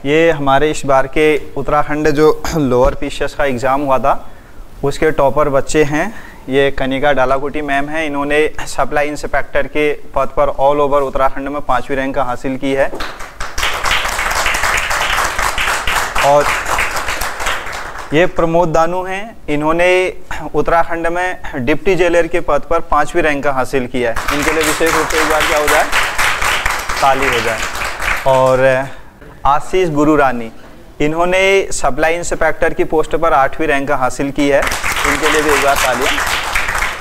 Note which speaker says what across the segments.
Speaker 1: ये हमारे इस बार के उत्तराखंड जो लोअर पीसीएस का एग्ज़ाम हुआ था उसके टॉपर बच्चे हैं। ये कनिका डालाकोटी मैम हैं। इन्होंने सप्लाई इंस्पेक्टर के पद पर ऑल ओवर उत्तराखंड में 5वीं रैंक हासिल की है। और ये प्रमोद दानू हैं। इन्होंने उत्तराखंड में डिप्टी जेलर के पद पर 5वीं रैंक हासिल किया है। इनके लिए विशेष रूप से एक बार क्या हो जाए, ताली हो जाए। और आशीष गुरुरानी, इन्होंने सप्लाई इंस्पेक्टर की पोस्ट पर 8वीं रैंक हासिल की है। इनके लिए भी एक बार तालियां।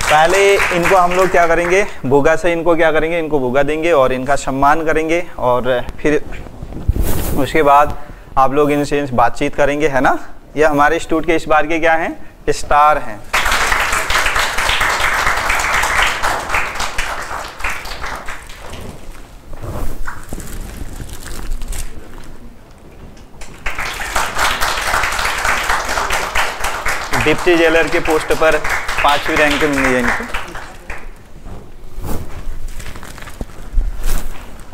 Speaker 1: पहले इनको हम लोग क्या करेंगे, भुगा से इनको क्या करेंगे, इनको भुगा देंगे और इनका सम्मान करेंगे और फिर उसके बाद आप लोग इनसे बातचीत करेंगे, है ना। ये हमारे इंस्टीट्यूट के इस बार के क्या हैं, स्टार हैं। डिप्टी जेलर के पोस्ट पर 5वीं रैंक मिली है इनको।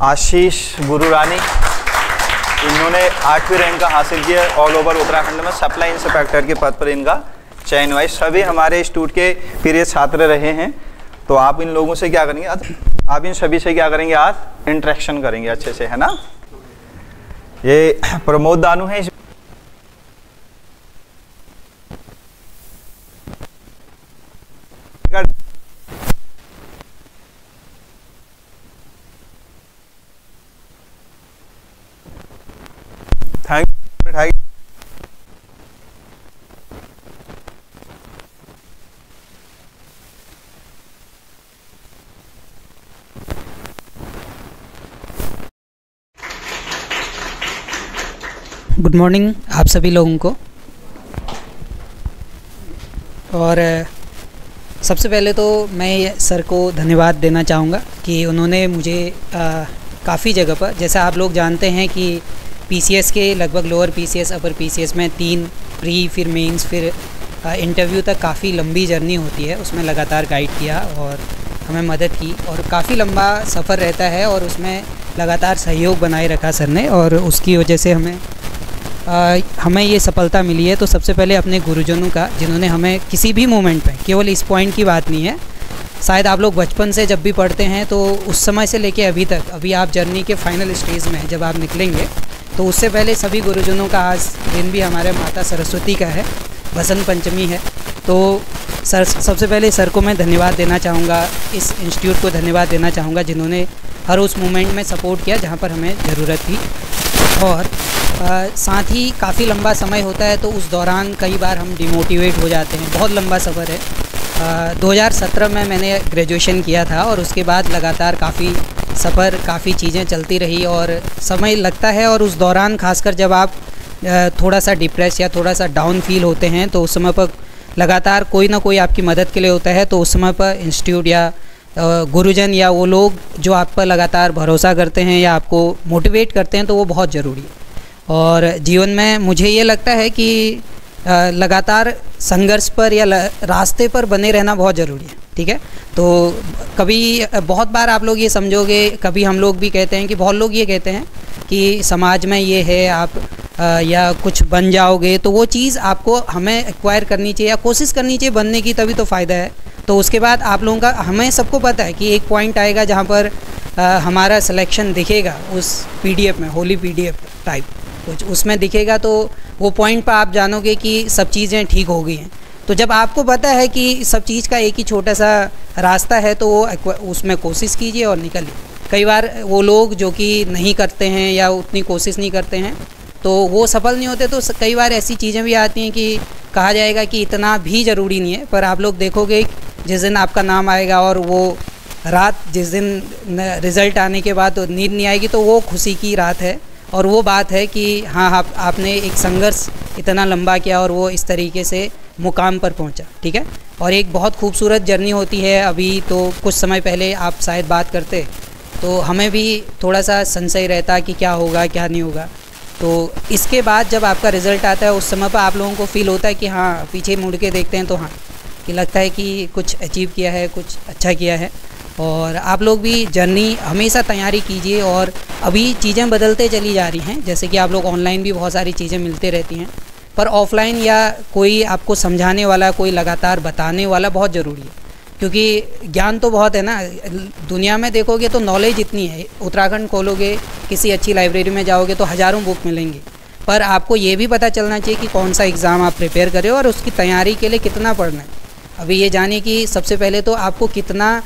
Speaker 1: आशीष गुरुरानी, इन्होंने 8वीं रैंक हासिल की है। ऑल ओवर उत्तराखंड में सप्लाई इंस्पेक्टर के पद पर इनका चयन हुआ है। सभी हमारे इंस्टीट्यूट के प्रिय छात्र रहे हैं। तो आप इन लोगों से क्या करेंगे, आप इन सभी से क्या करेंगे, आज इंटरेक्शन करेंगे अच्छे से, है ना। ये प्रमोद दानू है।
Speaker 2: गुड मॉर्निंग आप सभी लोगों को। और सबसे पहले तो मैं सर को धन्यवाद देना चाहूँगा कि उन्होंने मुझे काफ़ी जगह पर, जैसा आप लोग जानते हैं कि पीसीएस के लगभग लोअर पीसीएस अपर पीसीएस में 3 प्री फिर मेंस फिर इंटरव्यू तक काफ़ी लंबी जर्नी होती है। उसमें लगातार गाइड किया और हमें मदद की और काफ़ी लंबा सफ़र रहता है और उसमें लगातार सहयोग बनाए रखा सर ने और उसकी वजह से हमें ये सफलता मिली है। तो सबसे पहले अपने गुरुजनों का, जिन्होंने हमें किसी भी मोमेंट पे, केवल इस पॉइंट की बात नहीं है, शायद आप लोग बचपन से जब भी पढ़ते हैं तो उस समय से लेके अभी तक, अभी आप जर्नी के फाइनल स्टेज में जब आप निकलेंगे तो उससे पहले सभी गुरुजनों का आज दिन भी हमारे माता सरस्वती का है, बसंत पंचमी है। तो सर, सबसे पहले सर को मैं धन्यवाद देना चाहूँगा, इस इंस्टीट्यूट को धन्यवाद देना चाहूँगा जिन्होंने हर उस मोमेंट में सपोर्ट किया जहाँ पर हमें ज़रूरत थी। और साथ ही काफ़ी लंबा समय होता है तो उस दौरान कई बार हम डिमोटिवेट हो जाते हैं। बहुत लंबा सफ़र है। 2017 में मैंने ग्रेजुएशन किया था और उसके बाद लगातार काफ़ी सफ़र, काफ़ी चीज़ें चलती रही और समय लगता है। और उस दौरान खासकर जब आप थोड़ा सा डिप्रेस या थोड़ा सा डाउन फील होते हैं तो उस समय पर लगातार कोई ना कोई आपकी मदद के लिए होता है। तो उस समय पर इंस्टीट्यूट या गुरुजन या वो लोग जो आप पर लगातार भरोसा करते हैं या आपको मोटिवेट करते हैं तो वो बहुत ज़रूरी है। और जीवन में मुझे ये लगता है कि लगातार संघर्ष पर या रास्ते पर बने रहना बहुत ज़रूरी है, ठीक है। तो कभी बहुत बार आप लोग ये समझोगे, कभी हम लोग भी कहते हैं कि बहुत लोग ये कहते हैं कि समाज में ये है, आप या कुछ बन जाओगे, तो वो चीज़ आपको हमें एक्वायर करनी चाहिए या कोशिश करनी चाहिए बनने की, तभी तो फ़ायदा है। तो उसके बाद आप लोगों का, हमें सबको पता है कि एक पॉइंट आएगा जहाँ पर हमारा सिलेक्शन दिखेगा उस पीडीएफ में, होली पीडीएफ टाइप कुछ उसमें दिखेगा, तो वो पॉइंट पर आप जानोगे कि सब चीज़ें ठीक हो गई हैं। तो जब आपको पता है कि सब चीज़ का एक ही छोटा सा रास्ता है तो वो उसमें कोशिश कीजिए और निकलिए। कई बार वो लोग जो कि नहीं करते हैं या उतनी कोशिश नहीं करते हैं तो वो सफल नहीं होते। तो कई बार ऐसी चीज़ें भी आती हैं कि कहा जाएगा कि इतना भी ज़रूरी नहीं है, पर आप लोग देखोगे जिस दिन आपका नाम आएगा और वो रात, जिस दिन रिज़ल्ट आने के बाद तो नींद नहीं आएगी, तो वो खुशी की रात है। और वो बात है कि हाँ, आपने एक संघर्ष इतना लंबा किया और वो इस तरीके से मुकाम पर पहुंचा, ठीक है। और एक बहुत खूबसूरत जर्नी होती है। अभी तो कुछ समय पहले आप शायद बात करते तो हमें भी थोड़ा सा संशय रहता कि क्या होगा क्या नहीं होगा। तो इसके बाद जब आपका रिज़ल्ट आता है उस समय पर आप लोगों को फील होता है कि हाँ, पीछे मुड़ के देखते हैं तो हाँ, कि लगता है कि कुछ अचीव किया है, कुछ अच्छा किया है। और आप लोग भी जर्नी हमेशा तैयारी कीजिए और अभी चीज़ें बदलते चली जा रही हैं, जैसे कि आप लोग ऑनलाइन भी बहुत सारी चीज़ें मिलते रहती हैं, पर ऑफलाइन या कोई आपको समझाने वाला, कोई लगातार बताने वाला बहुत ज़रूरी है। क्योंकि ज्ञान तो बहुत है ना, दुनिया में देखोगे तो नॉलेज इतनी है, उत्तराखंड खोलोगे, किसी अच्छी लाइब्रेरी में जाओगे तो हज़ारों बुक मिलेंगी, पर आपको ये भी पता चलना चाहिए कि कौन सा एग्ज़ाम आप प्रिपेयर करें और उसकी तैयारी के लिए कितना पढ़ना है। अभी ये जानिए कि सबसे पहले तो आपको कितना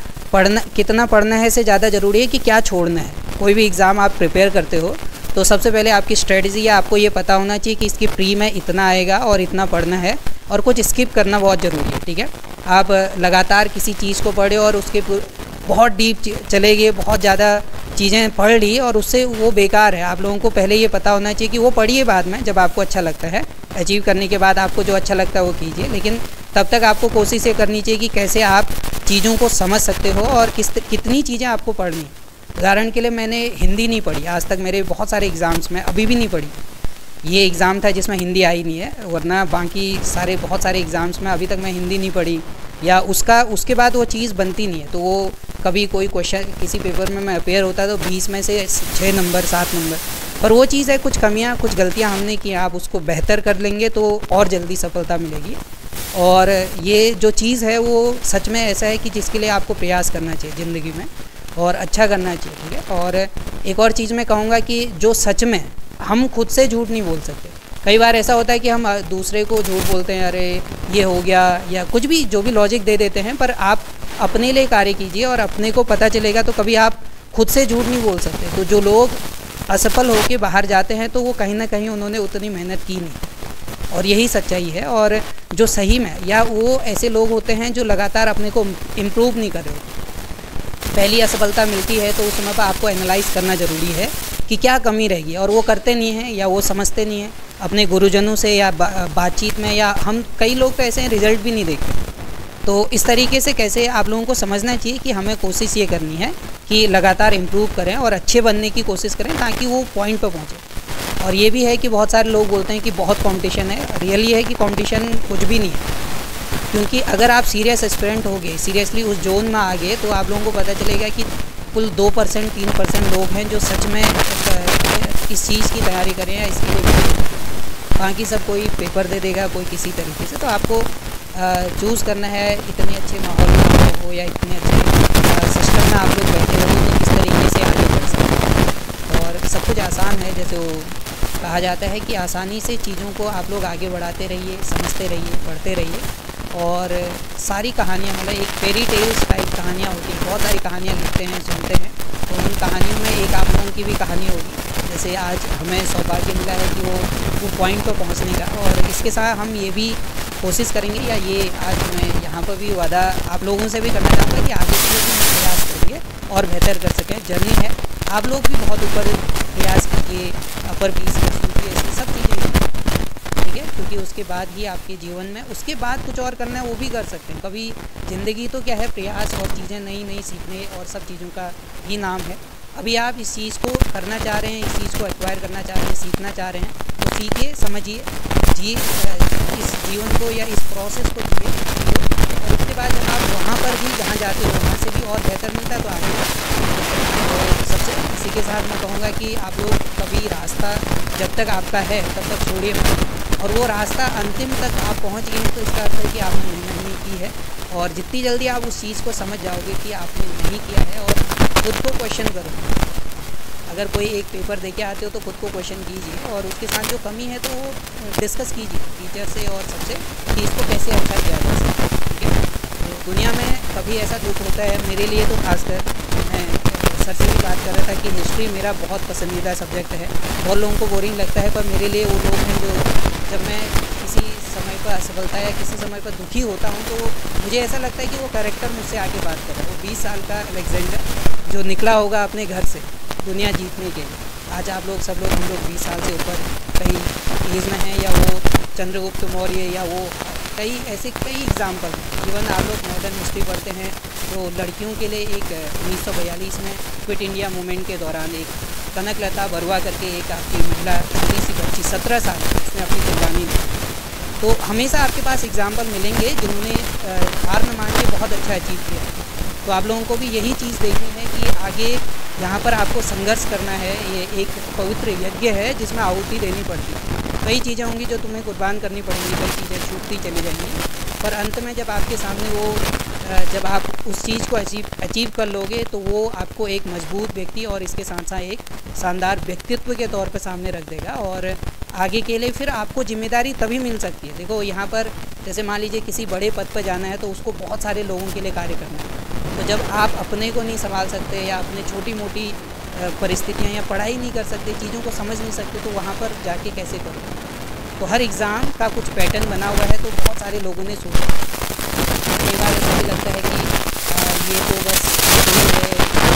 Speaker 2: पढ़ना है से ज़्यादा ज़रूरी है कि क्या छोड़ना है। कोई भी एग्ज़ाम आप प्रिपेयर करते हो तो सबसे पहले आपकी स्ट्रेटजी या आपको ये पता होना चाहिए कि इसकी प्री में इतना आएगा और इतना पढ़ना है, और कुछ स्किप करना बहुत ज़रूरी है। ठीक है, आप लगातार किसी चीज़ को पढ़े और उसके बहुत डीप चले गए, बहुत ज़्यादा चीज़ें पढ़ ली और उससे वो बेकार है। आप लोगों को पहले ये पता होना चाहिए कि वो पढ़िए बाद में, जब आपको अच्छा लगता है, अचीव करने के बाद आपको जो अच्छा लगता है वो कीजिए, लेकिन तब तक आपको कोशिश ये करनी चाहिए कि कैसे आप चीज़ों को समझ सकते हो और कितनी चीज़ें आपको पढ़नी। उदाहरण के लिए मैंने हिंदी नहीं पढ़ी आज तक, मेरे बहुत सारे एग्ज़ाम्स में अभी भी नहीं पढ़ी। ये एग्ज़ाम था जिसमें हिंदी आई नहीं है, वरना बाकी बहुत सारे एग्ज़ाम्स में अभी तक मैं हिंदी नहीं पढ़ी, या उसके बाद वो चीज़ बनती नहीं है। तो वो कभी कोई क्वेश्चन किसी पेपर में मैं अपेयर होता है तो 20 में से 6 नंबर 7 नंबर, पर वो चीज़ है, कुछ कमियां कुछ गलतियां हमने की, आप उसको बेहतर कर लेंगे तो और जल्दी सफलता मिलेगी। और ये जो चीज़ है वो सच में ऐसा है कि जिसके लिए आपको प्रयास करना चाहिए ज़िंदगी में और अच्छा करना चाहिए। ठीक है, और एक और चीज़ मैं कहूँगा कि जो सच में, हम खुद से झूठ नहीं बोल सकते। कई बार ऐसा होता है कि हम दूसरे को झूठ बोलते हैं, अरे ये हो गया, या कुछ भी जो भी लॉजिक दे देते हैं, पर आप अपने लिए कार्य कीजिए और अपने को पता चलेगा तो कभी आप खुद से झूठ नहीं बोल सकते। तो जो लोग असफल होकर बाहर जाते हैं तो वो कहीं ना कहीं उन्होंने उतनी मेहनत की नहीं, और यही सच्चाई है। और जो सही में, या वो ऐसे लोग होते हैं जो लगातार अपने को इम्प्रूव नहीं कर रहे होते। पहली असफलता मिलती है तो उस समय पर आपको एनालाइज करना ज़रूरी है कि क्या कमी रहेगी, और वो करते नहीं हैं या वो समझते नहीं हैं अपने गुरुजनों से या बातचीत में, या हम कई लोग तो ऐसे हैं रिजल्ट भी नहीं देखते। तो इस तरीके से कैसे आप लोगों को समझना चाहिए कि हमें कोशिश ये करनी है कि लगातार इम्प्रूव करें और अच्छे बनने की कोशिश करें ताकि वो पॉइंट पर पहुँचे। और ये भी है कि बहुत सारे लोग बोलते हैं कि बहुत कंपटीशन है, रियली है कि कंपटीशन कुछ भी नहीं है। क्योंकि अगर आप सीरियस एस्पिरेंट हो गए, सीरियसली उस जोन में आ गए, तो आप लोगों को पता चलेगा कि कुल 2% 3% लोग हैं जो सच में इस चीज़ की तैयारी करें या इसकी कोई, बाकी सब कोई पेपर दे देगा कोई किसी तरीके से। तो आपको चूज़ करना है, इतने अच्छे माहौल में हो या इतने अच्छे सिस्टम में आप लोग बैठे हो तो किस तरीके से आगे बढ़ सकते हैं। और सब कुछ आसान है, जैसे वो कहा जाता है कि आसानी से चीज़ों को आप लोग आगे बढ़ाते रहिए, समझते रहिए, पढ़ते रहिए। और सारी कहानियाँ, मतलब एक फेरी टेल्स टाइप कहानियाँ होती हैं, बहुत सारी कहानियाँ लिखते हैं, सुनते हैं, तो उन कहानियों में एक आप लोगों की भी कहानी होगी। जैसे आज हमें सौभाग्य मिला है कि वो पॉइंट पर पहुँचने का, और इसके साथ हम ये भी कोशिश करेंगे, या ये आज मैं यहाँ पर भी वादा आप लोगों से भी करना चाहूँगा कि आगे के लिए भी प्रयास करिए और बेहतर कर सकें। जर्नी है, आप लोग भी बहुत ऊपर प्रयास कीजिए, अपर पीस कीजिए, ऐसी सब चीज़ें, ठीक है, क्योंकि उसके बाद ही आपके जीवन में उसके बाद कुछ और करना है वो भी कर सकते हैं। कभी ज़िंदगी तो क्या है, प्रयास और चीज़ें नई नई सीखने और सब चीज़ों का ही नाम है। अभी आप इस चीज़ को करना चाह रहे हैं, इस चीज़ को एक्वायर करना चाह रहे हैं, सीखना चाह रहे हैं, तो सीखिए, समझिए, इस जीवन को या इस प्रोसेस को जिए, और उसके बाद जब आप वहाँ पर भी जहाँ जाते हो वहाँ से भी और बेहतर मिलता है तो आगे। तो सबसे इसी के साथ मैं कहूँगा कि आप लोग कभी रास्ता जब तक आपका है तब तक छोड़िए मत, और वो रास्ता अंतिम तक आप पहुँच गए हैं तो इसका अर्थ है कि आपने मेहनत नहीं की है। और जितनी जल्दी आप उस चीज़ को समझ जाओगे कि आपने नहीं किया है, और खुद को क्वेश्चन करो। अगर कोई एक पेपर देके आते हो तो खुद को क्वेश्चन कीजिए, और उसके साथ जो कमी है तो वो डिस्कस कीजिए टीचर से और सबसे कि इसको कैसे अच्छा किया जा सकता है। ठीक है, तो दुनिया में कभी ऐसा दुख होता है, मेरे लिए तो खासकर, मैं सर से भी बात कर रहा था कि हिस्ट्री मेरा बहुत पसंदीदा सब्जेक्ट है। बहुत लोगों को बोरिंग लगता है, पर मेरे लिए वो लोग हैं जो, जब मैं किसी समय पर असफलता या किसी समय पर दुखी होता हूँ तो मुझे ऐसा लगता है कि वो कैरेक्टर मुझसे आगे बात कर रहा है। वो 20 साल का अलेक्जेंडर जो निकला होगा अपने घर से दुनिया जीतने के लिए, आज आप लोग सब लोग, हम लोग 20 साल से ऊपर कई एज में हैं, या वो चंद्रगुप्त मौर्य, या वो कई ऐसे कई एग्जाम्पल हैं। इवन आप लोग मॉडर्न हिस्ट्री पढ़ते हैं तो लड़कियों के लिए एक 1942 में क्विट इंडिया मूवमेंट के दौरान एक कनकलता बरुआ करके एक आपकी महिला, छोटी सी बच्ची 17 साल उसने अपनी कुर्बानी दी। तो हमेशा आपके पास एग्जाम्पल मिलेंगे जिन्होंने हार न मान के बहुत अच्छा अचीव किया। तो आप लोगों को भी यही चीज़ देखनी है कि आगे यहाँ पर आपको संघर्ष करना है। ये एक पवित्र यज्ञ है जिसमें आहुति देनी पड़ती है। कई चीज़ें होंगी जो तुम्हें कुर्बान करनी पड़ेंगी, कई चीज़ें छूटती चली जाएंगी, पर अंत में जब आपके सामने वो जब आप उस चीज़ को अचीव कर लोगे तो वो आपको एक मजबूत व्यक्ति और इसके साथ साथ एक शानदार व्यक्तित्व के तौर पर सामने रख देगा। और आगे के लिए फिर आपको जिम्मेदारी तभी मिल सकती है। देखो यहाँ पर जैसे मान लीजिए किसी बड़े पद पर जाना है तो उसको बहुत सारे लोगों के लिए कार्य करना है। तो जब आप अपने को नहीं संभाल सकते या अपने छोटी मोटी परिस्थितियाँ या पढ़ाई नहीं कर सकते, चीज़ों को समझ नहीं सकते, तो वहाँ पर जाके कैसे करोगे। तो हर एग्ज़ाम का कुछ पैटर्न बना हुआ है, तो बहुत सारे लोगों ने सोचा। कई बार ऐसा भी लगता है कि ये तो बस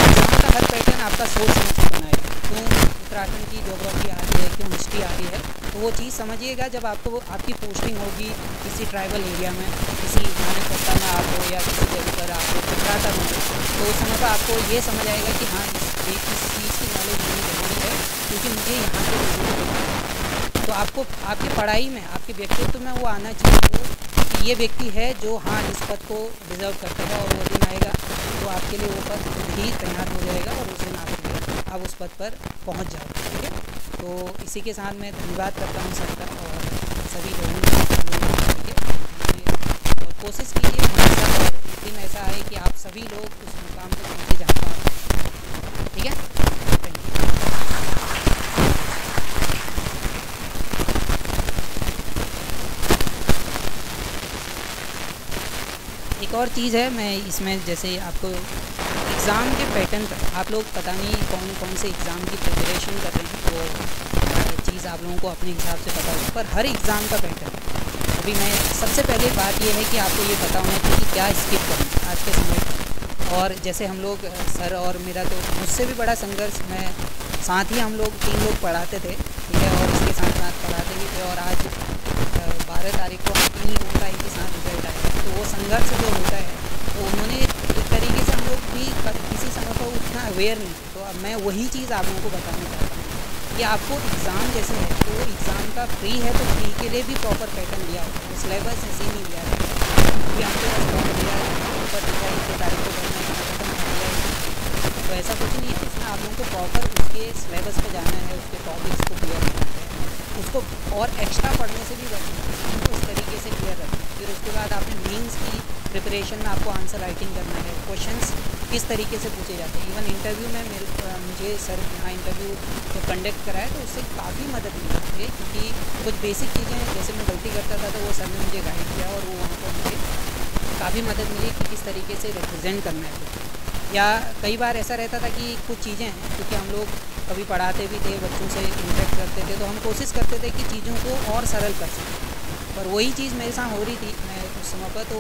Speaker 2: एग्ज़ाम का हर पैटर्न आपका सोच समझ के बनाएगा। क्यों उत्तराखंड की ज्योग्राफी आ रही है, क्यों हिस्ट्री आ रही है, तो वो चीज़ समझिएगा जब आपको आपकी पोस्टिंग होगी किसी ट्राइबल एरिया में, किसी मानेपट्टा में आप हो या किसी जगह पर आप हो, चक्राता में, तो उस समय पर आपको ये समझ आएगा कि हाँ इस चीज़ की नॉलेज होनी ज़रूरी है, क्योंकि मुझे यहाँ पे ज़रूरत है। तो आपको आपकी पढ़ाई में, आपके व्यक्तित्व में वो आना चाहिए कि ये व्यक्ति है जो हाँ इस पद को डिज़र्व करता है, और वो दिन आएगा तो आपके लिए वो पद ही तैनात हो जाएगा और उस दिन आपके लिए आप उस पद पर पहुंच जाओगे। ठीक है, तो इसी के साथ मैं धन्यवाद करता हूं सबका और सभी लोगों को। और कोशिश कीजिए हमेशा, और एक दिन ऐसा आए कि आप सभी लोग उस मुकाम पर पहुँचे जहाँ पर। ठीक है, थैंक यू। एक और चीज़ है, मैं इसमें जैसे आपको एग्ज़ाम के पैटर्न पर, आप लोग पता नहीं कौन कौन से एग्ज़ाम की प्रिपरेशन कर रहे हैं, तो चीज़ आप लोगों को अपने हिसाब से पता होगा, पर हर एग्ज़ाम का पैटर्न अभी मैं सबसे पहले बात ये है कि आपको ये पता होना चाहिए कि क्या स्किप करना है आज के समय पर। और जैसे हम लोग सर और मेरा तो मुझसे भी बड़ा संघर्ष, मैं साथ ही हम लोग 3 लोग पढ़ाते थे, ठीक है, और इसके साथ साथ पढ़ाते भी थे, और आज 12 तारीख को हम 3 लोगों का एक ही साथ रिजल्ट आया। तो वो संघर्ष जो होता है, तो उन्होंने एक तरीके से हम लोग भी किसी समय पर उतना अवेयर नहीं थे। तो अब मैं वही चीज़ आप लोगों को बताना चाहता हूँ कि आपको एग्ज़ाम जैसे है, तो एग्ज़ाम का फ्री है तो फ्री के लिए भी प्रॉपर पैटर्न दिया होगा, तो सिलेबस ऐसे ही नहीं दिया जाता। क्योंकि हमको बस बहुत दिया ऊपर दिया इतने तारीख को करना है, खत्म कर दिया, तो ऐसा कुछ नहीं है। इसमें आप लोगों को प्रॉपर उसके सिलेबस पर जाना है, उसके टॉपिक्स को क्लियर करना है, उसको और एक्स्ट्रा पढ़ने से भी बचना है, उसको उस तरीके से क्लियर रखना है। फिर उसके बाद आपने मेंस की प्रिपरेशन में आपको आंसर राइटिंग करना है, क्वेश्चंस किस तरीके से पूछे जाते हैं। इवन इंटरव्यू में मुझे सर यहाँ इंटरव्यू जो कंडक्ट कराया तो उससे काफ़ी मदद मिली मुझे, क्योंकि कुछ बेसिक चीज़ें जैसे मैं गलती करता था तो वो सर ने मुझे गाइड किया, और वो वहाँ पर मुझे काफ़ी मदद मिली कि किस तरीके से रिप्रेजेंट करना है खुद। या कई बार ऐसा रहता था कि कुछ चीज़ें हैं, क्योंकि हम लोग कभी पढ़ाते भी थे, बच्चों से इंटरेक्ट करते थे, तो हम कोशिश करते थे कि चीज़ों को और सरल कर सकें, पर वही चीज़ मेरे साथ हो रही थी मैं उस समय पर। तो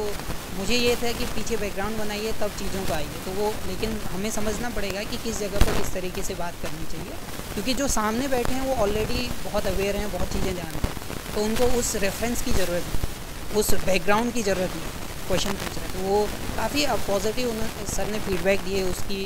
Speaker 2: मुझे ये था कि पीछे बैकग्राउंड बनाइए तब चीज़ों को आइए, तो वो लेकिन हमें समझना पड़ेगा कि किस जगह पर किस तरीके से बात करनी चाहिए, क्योंकि जो सामने बैठे हैं वो ऑलरेडी बहुत अवेयर हैं, बहुत चीज़ें जानते हैं, तो उनको उस रेफरेंस की ज़रूरत नहीं, उस बैकग्राउंड की ज़रूरत नहीं। क्वेश्चन पूछ रहे तो वो काफ़ी पॉजिटिव उन्होंने सर ने फीडबैक दिए, उसकी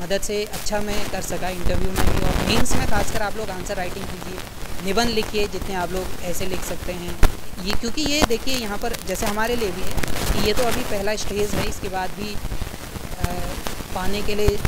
Speaker 2: मदद से अच्छा मैं कर सका इंटरव्यू में भी। और मेंस में खासकर आप लोग आंसर राइटिंग कीजिए, निबंध लिखिए जितने आप लोग ऐसे लिख सकते हैं ये, क्योंकि ये देखिए यहाँ पर जैसे हमारे लिए भी है कि ये तो अभी पहला स्टेज है, इसके बाद भी पाने के लिए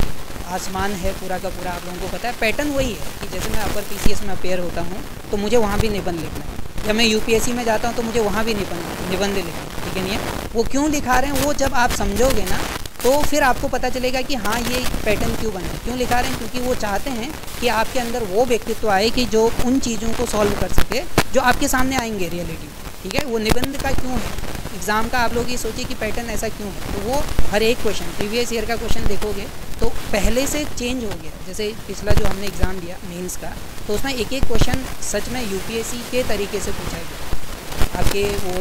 Speaker 2: आसमान है पूरा का पूरा। आप लोगों को पता है पैटर्न वही है कि जैसे मैं अपर PCS में अपेयर होता हूँ तो मुझे वहाँ भी निबंध लिखना है, जब मैं UPSC में जाता हूँ तो मुझे वहाँ भी निबंध लिखना है। ठीक है, नहीं है वो क्यों लिखा रहे हैं, वो जब आप समझोगे ना तो फिर आपको पता चलेगा कि हाँ ये पैटर्न क्यों बना, क्यों लिखा रहे हैं, क्योंकि वो चाहते हैं कि आपके अंदर वो व्यक्तित्व आए कि जो उन चीज़ों को सॉल्व कर सके जो आपके सामने आएंगे रियलिटी। ठीक है, वो निबंध का क्यों है, एग्ज़ाम का आप लोग ये सोचिए कि पैटर्न ऐसा क्यों है, तो वो हर एक क्वेश्चन प्रीवियस ईयर का क्वेश्चन देखोगे तो पहले से चेंज हो गया। जैसे पिछला जो हमने एग्ज़ाम दिया मेंस का, तो उसमें एक एक क्वेश्चन सच में UPSC के तरीके से पूछा गया। आपके वो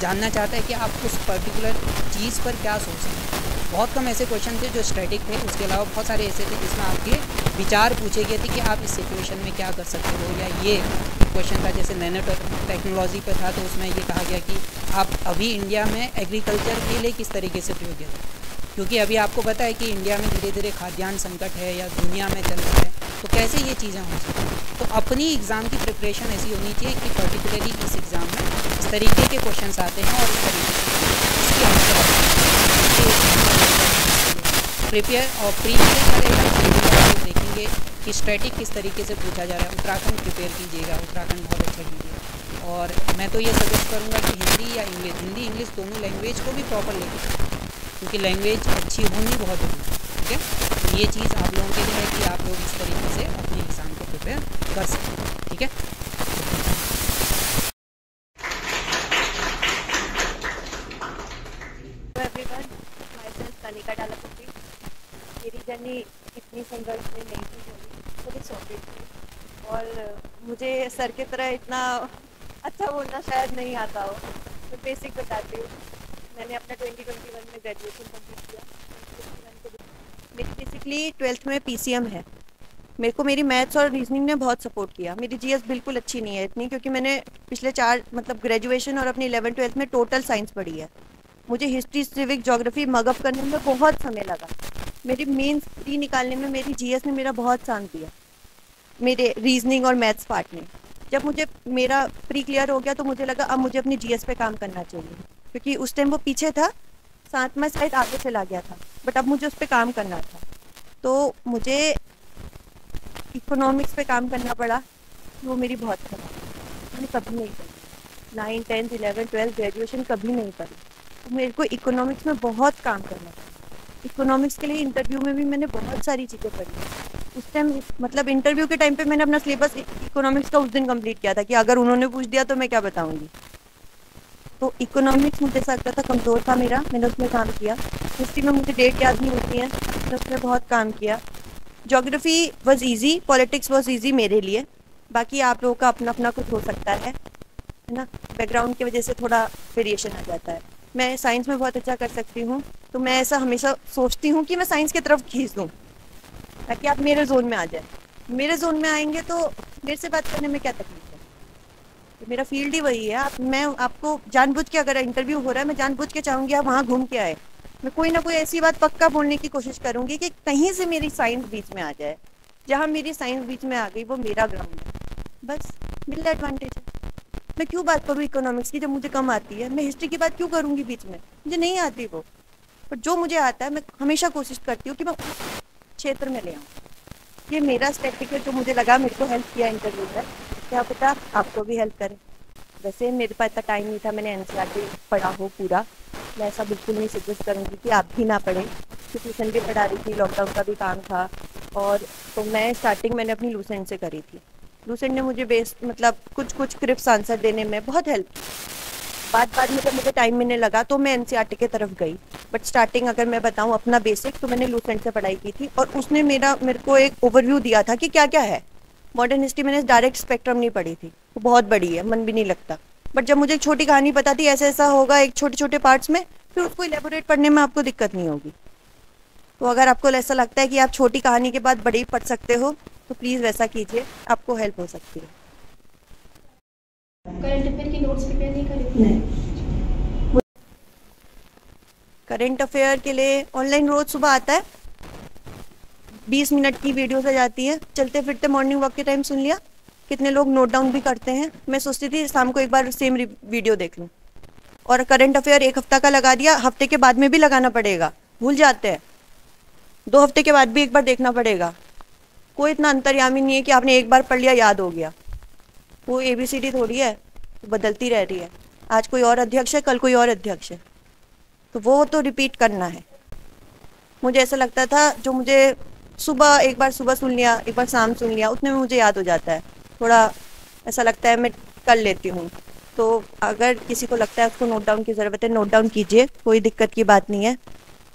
Speaker 2: जानना चाहता है कि आप उस पर्टिकुलर चीज़ पर क्या सोचते हैं। बहुत कम ऐसे क्वेश्चन थे जो स्टैटिक थे, उसके अलावा बहुत सारे ऐसे थे जिसमें आपके विचार पूछे गए थे कि आप इस सिचुएशन में क्या कर सकते हो। या ये क्वेश्चन था जैसे नैनो टेक्नोलॉजी पर था, तो उसमें ये कहा गया कि आप अभी इंडिया में एग्रीकल्चर के लिए किस तरीके से प्रयोग है, क्योंकि अभी आपको पता है कि इंडिया में धीरे धीरे खाद्यान्न संकट है या दुनिया में चल रहा है, तो कैसे ये चीज़ें हो सकती हैं। तो अपनी एग्ज़ाम की प्रिपरेशन ऐसी होनी चाहिए कि पर्टिकुलरली इस एग्ज़ाम में इस तरीके के क्वेश्चन आते हैं और इस तरीके से इसकी प्रिपेयर और प्री करेगा, देखेंगे कि स्ट्रेटिक किस तरीके से पूछा जा रहा है। उत्तराखंड प्रिपेयर कीजिएगा, उत्तराखंड बहुत अच्छा कीजिएगा। और मैं तो ये सजेस्ट करूँगा कि हिंदी या इंग्लिश, हिंदी इंग्लिश दोनों लैंग्वेज को भी प्रॉपर लेके, क्योंकि लैंग्वेज अच्छी होनी बहुत ज़रूरी है। ठीक है, तो ये चीज़ आप लोगों के लिए है कि आप लोग इस तरीके से अपने एग्ज़ाम को प्रिपेयर कर सकते। ठीक है,
Speaker 3: मेरी जर्नी इतनी संघर्ष में नहीं थी, थोड़ी सॉलिड थी और मुझे सर की तरह इतना अच्छा बोलना शायद नहीं आता हो। तो बेसिक बताती हूँ, मैंने अपना 2021 में ग्रेजुएशन कंप्लीट किया। मेरी बेसिकली 12th में PCM है। मेरे को मेरी मैथ्स और रीजनिंग ने बहुत सपोर्ट किया। मेरी GS बिल्कुल अच्छी नहीं है इतनी, क्योंकि मैंने पिछले 4 मतलब ग्रेजुएशन और अपनी 11th-12th में टोटल साइंस पढ़ी है। मुझे हिस्ट्री, सिविक, ज्योग्राफी मगअप करने में बहुत समय लगा। मेरी मेंस प्री निकालने में मेरी GS ने मेरा बहुत साथ दिया, मेरे रीजनिंग और मैथ्स पार्ट में। जब मुझे मेरा प्री क्लियर हो गया तो मुझे लगा अब मुझे अपनी GS पे काम करना चाहिए, क्योंकि उस टाइम वो पीछे था, 7 में शायद आगे चला गया था, बट अब मुझे उस पर काम करना था। तो मुझे इकोनॉमिक्स पे काम करना पड़ा, वो मेरी बहुत खराब, मैंने कभी नहीं पढ़ी। 9, 10, 11, 12 ग्रेजुएशन कभी नहीं पढ़ी। तो मेरे को इकोनॉमिक्स में बहुत काम करना था। इकोनॉमिक्स के लिए इंटरव्यू में भी मैंने बहुत सारी चीज़ें पढ़ी। उस टाइम मतलब इंटरव्यू के टाइम पे मैंने अपना सिलेबस इकोनॉमिक्स का उस दिन कंप्लीट किया था कि अगर उन्होंने पूछ दिया तो मैं क्या बताऊंगी। तो इकोनॉमिक्स मुझे ऐसा लगता था कमज़ोर था मेरा, मैंने उसमें काम किया। हिस्ट्री में मुझे डेट याद नहीं होती है, मैंने उसमें बहुत काम किया। Geography was easy, politics was easy मेरे लिए। बाकी आप लोगों का अपना अपना कुछ हो सकता है ना, बैकग्राउंड की वजह से थोड़ा वेरिएशन आ जाता है। मैं साइंस में बहुत अच्छा कर सकती हूँ, तो मैं ऐसा हमेशा सोचती हूँ कि मैं साइंस की तरफ खींच दूँ ताकि आप मेरे जोन में आ जाए। मेरे जोन में आएंगे तो मेरे से बात करने में क्या तकलीफ है, तो मेरा फील्ड ही वही है। मैं आपको जानबूझ के, अगर इंटरव्यू हो रहा है, मैं जानबूझ के चाहूँगी आप वहाँ घूम के आए। मैं कोई ना कोई ऐसी बात पक्का बोलने की कोशिश करूँगी कि कहीं से मेरी साइंस बीच में आ जाए। जहाँ मेरी साइंस बीच में आ गई वो मेरा ग्राउंड है, बस मिलता एडवांटेज है। मैं क्यों बात करूँ इकोनॉमिक्स की जब मुझे कम आती है? मैं हिस्ट्री की बात क्यों करूँगी बीच में? मुझे नहीं आती वो, पर जो मुझे आता है मैं हमेशा कोशिश करती हूँ कि मैं उस क्षेत्र में ले आऊँ। ये मेरा स्टेटिक है जो मुझे लगा मेरे को हेल्प किया इंटरव्यू में, क्या पता आपको भी हेल्प करे। वैसे मेरे पास इतना टाइम नहीं था, मैंने NCERT पढ़ा हो पूरा। मैं ऐसा बिल्कुल नहीं सजेस्ट करूँगी कि आप भी ना पढ़ें। ट्यूशन भी पढ़ा रही थी, लॉकडाउन का भी काम था, और तो मैं स्टार्टिंग मैंने अपनी लूसेंट से करी थी। लूसेंट ने मुझे मतलब कुछ क्रिप्स आंसर देने में बहुत हेल्प की। बाद में जब मुझे टाइम मिलने लगा तो मैं NCERT की तरफ गई, बट स्टार्टिंग अगर मैं बताऊं अपना बेसिक तो मैंने लूसेंट से पढ़ाई की थी, और उसने मेरे को एक ओवरव्यू दिया था कि क्या क्या है। मॉडर्न हिस्ट्री मैंने डायरेक्ट स्पेक्ट्रम नहीं पढ़ी थी, वो बहुत बड़ी है, मन भी नहीं लगता। बट जब मुझे एक छोटी कहानी पता थी ऐसा ऐसा होगा एक छोटे छोटे पार्ट्स में, फिर उसको इलेबोरेट पढ़ने में आपको दिक्कत नहीं होगी। तो अगर आपको ऐसा लगता है कि आप छोटी कहानी के बाद बड़ी पढ़ सकते हो तो प्लीज़ वैसा कीजिए, आपको हेल्प हो सकती है।
Speaker 4: करंट अफेयर की नोट्स प्रिपेयर नहीं करी?
Speaker 3: नहीं। करंट अफेयर के लिए ऑनलाइन रोज सुबह आता है, 20 मिनट की वीडियोस आ जाती है, चलते फिरते मॉर्निंग वॉक के टाइम सुन लिया। कितने लोग नोट डाउन भी करते हैं। मैं सोचती थी शाम को एक बार सेम वीडियो देख लूँ। और करंट अफेयर 1 हफ्ता का लगा दिया, हफ्ते के बाद में भी लगाना पड़ेगा, भूल जाते हैं। 2 हफ्ते के बाद भी एक बार देखना पड़ेगा। कोई इतना अंतर्यामी नहीं है कि आपने एक बार पढ़ लिया याद हो गया। वो ABCD थोड़ी है, तो बदलती रह रही है। आज कोई और अध्यक्ष है, कल कोई और अध्यक्ष है, तो वो तो रिपीट करना है। मुझे ऐसा लगता था जो मुझे एक बार सुबह सुन लिया, एक बार शाम सुन लिया, उतने में मुझे याद हो जाता है। थोड़ा ऐसा लगता है मैं कर लेती हूँ। तो अगर किसी को लगता है उसको नोट डाउन की ज़रूरत है, नोट डाउन कीजिए, कोई दिक्कत की बात नहीं है।